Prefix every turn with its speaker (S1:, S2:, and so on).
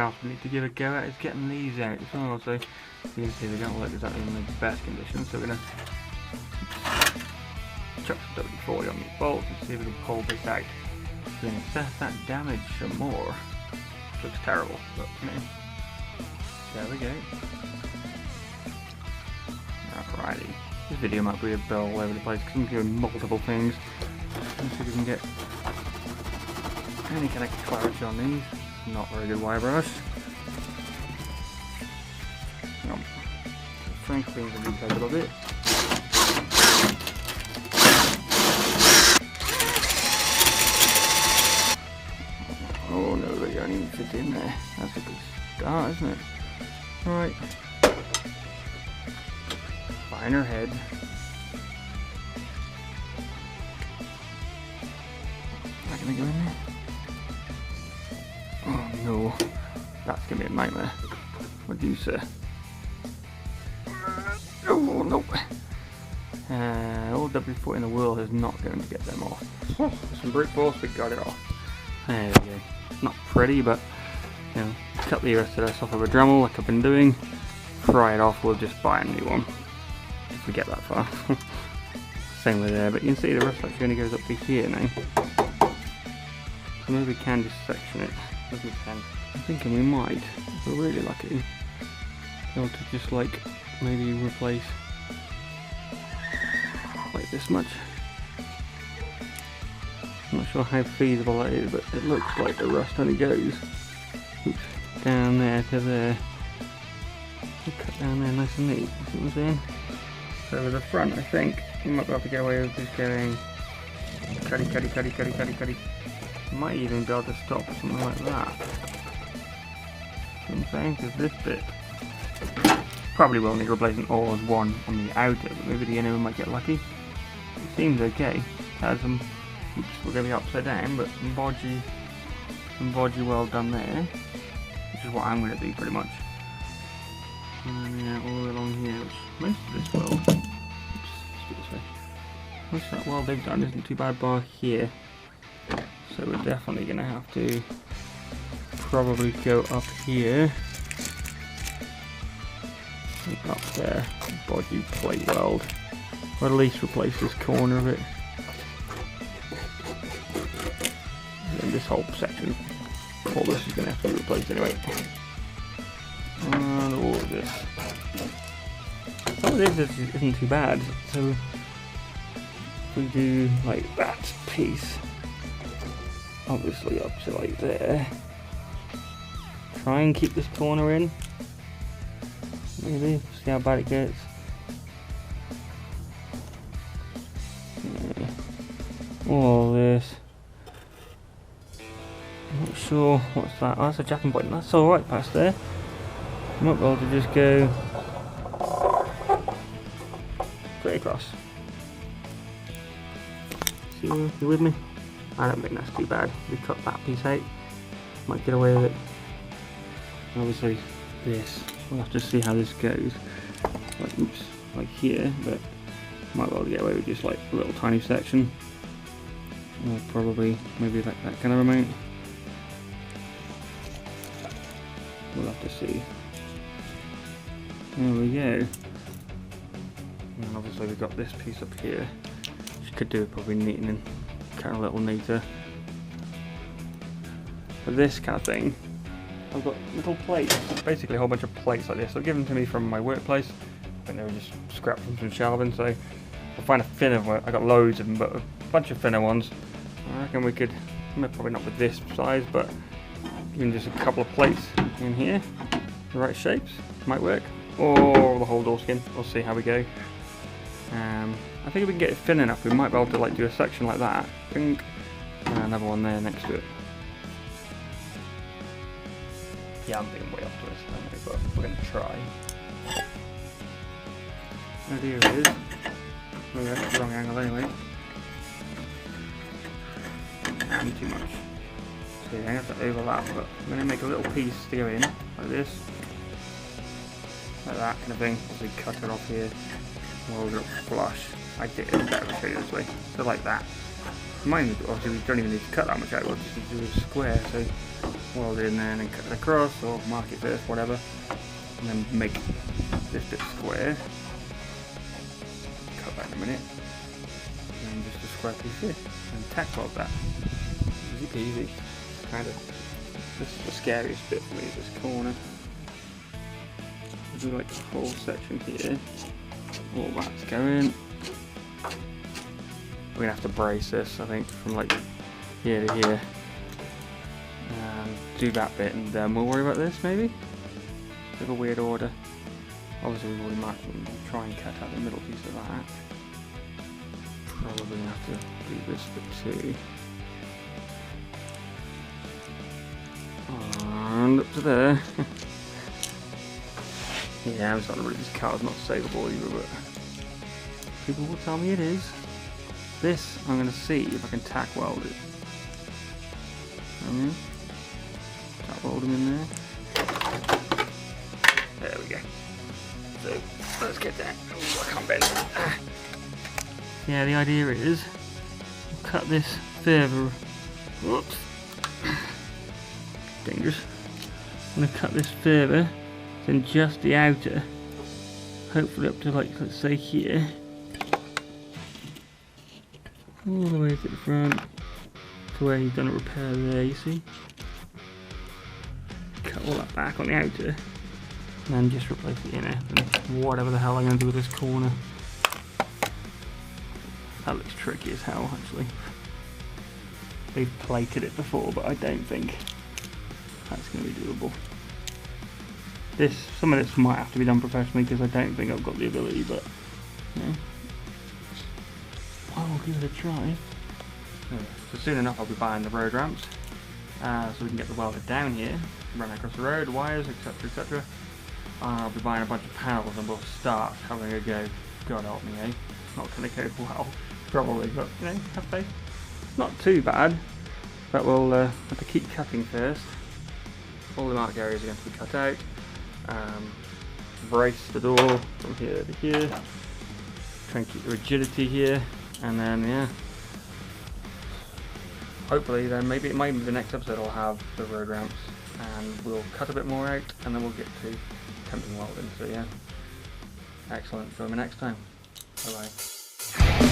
S1: else we need to give a go at is getting these out as well. So you can see they don't look exactly in the best condition, so we're going to chuck some WD-40 on these bolts and see if we can pull this out. We're going to assess that damage some more. Looks terrible, but there we go. Alrighty. This video might be a bit all over the place because I'm doing multiple things. Let's see if we can get any kind of clarity on these. Not very good wire brush. Try and clean the loop a little bit. Oh no, they don't even fit in there. That's a good start, isn't it? Alright. Find her head. Am I gonna go in there? Oh no. That's gonna be a nightmare. What do you say? Oh no. All WD-40 in the world is not going to get them off. Some brute force, we got it off. There we go. Not pretty, but you know, cut the rest of this off of a Dremel like I've been doing. Fry it off, we'll just buy a new one. If we get that far. Same with there, but you can see the rust actually only goes up to here now. So maybe we can just section it. Doesn't depend. I'm thinking we might, if we're really lucky, be able to just like maybe replace like this much. I'm not sure how feasible that is, but it looks like the rust only goes down there to there. We'll cut down there nice and neat, you see what I'm saying? So with the front, I think you might be able to get away with just going cutty, cutty, cutty, cutty, cutty, cutty. Might even be able to stop something like that. See what I'm saying? Because this bit probably will need replacing all as one on the outer, but maybe the inner one might get lucky. It seems okay. It has some, oops, we're going to be upside down, but some bodgy well done there, which is what I'm going to do pretty much. And yeah, all the way along here, which most of this weld, oops, let's do this way. Most of that weld they've done isn't too bad bar here. So we're definitely going to have to probably go up here, and up there, bodgy plate weld, or at least replace this corner of it. And then this whole section, all this is going to have to be replaced anyway. And all of this. Some of this isn't too bad, so if we do like that piece, obviously up to like there. Try and keep this corner in. Maybe see how bad it gets. Yeah. All this. I'm not sure what's that. Oh, that's a jacking point. That's all right past there. Might be able to just go straight across. See, you with me? I don't think that's too bad. We cut that piece out. Might get away with it. Obviously, this. We'll have to see how this goes. Like, oops, like here, but might be able to get away with just like a little tiny section. Or probably maybe like that kind of amount. We'll have to see. There we go. And obviously we've got this piece up here, which could do probably neatening, kind of a little neater. For this kind of thing, I've got little plates, basically a whole bunch of plates like this. They're given to me from my workplace. I think they were just scrapped from some shelving, so I'll find a thinner one. I got loads of them, but a bunch of thinner ones. I reckon we could, probably not with this size, but even just a couple of plates in here, the right shapes, might work. Or the whole door skin, we'll see how we go. I think if we can get it thin enough, we might be able to like do a section like that. I think another one there next to it. Yeah, I'm thinking way off to this, but we're going to try. Idea is, well, that's the wrong angle anyway. And too much. So yeah, I have to overlap, but I'm going to make a little piece to go in, like this. Like that kind of thing. So we cut it off here, hold it up flush. I did it better to show you this way. So like that. Mind, obviously we don't even need to cut that much out, we'll just do a square, so weld it in there and then cut it across, or mark it first, whatever, and then make this bit square. Cut that in a minute, and then just a square piece here, and tack weld that. Easy peasy. Kind of. This is the scariest bit for me, this corner. Do like the whole section here. All that's going. We're gonna have to brace this, I think, from like here to here. And do that bit, and then we'll worry about this maybe. Bit of a weird order. Obviously, we might try and cut out the middle piece of that. Probably have to do this bit too. And up to there. Yeah, I'm starting to realize this car's not savable either, but people will tell me it is. This, I'm going to see if I can tack weld it. Tack weld them in there. There we go. So, let's get that. Oh, I can't bend. Yeah, the idea is, we'll cut this further. Whoops. Dangerous. I'm going to cut this further than just the outer. Hopefully up to, like, let's say here. All the way to the front, to where you've done a repair there, you see. Cut all that back on the outer, and then just replace the inner, and whatever the hell I'm going to do with this corner. That looks tricky as hell, actually. They've plated it before, but I don't think that's going to be doable. Some of this might have to be done professionally, because I don't think I've got the ability, but, you know. I'll give it a try. So soon enough I'll be buying the road ramps, so we can get the welder down here, run across the road, wires, etc, etc. I'll be buying a bunch of panels and we'll start having a go. God help me, eh? Not going to go well, probably, but you know, have faith. Not too bad, but we'll have to keep cutting first. All the marked areas are going to be cut out. Brace the door from here to here. Try and keep the rigidity here. And then, yeah, hopefully then maybe the next episode will have the road ramps, and we'll cut a bit more out, and then we'll get to temping welding. So yeah, excellent. Join me next time. Bye bye.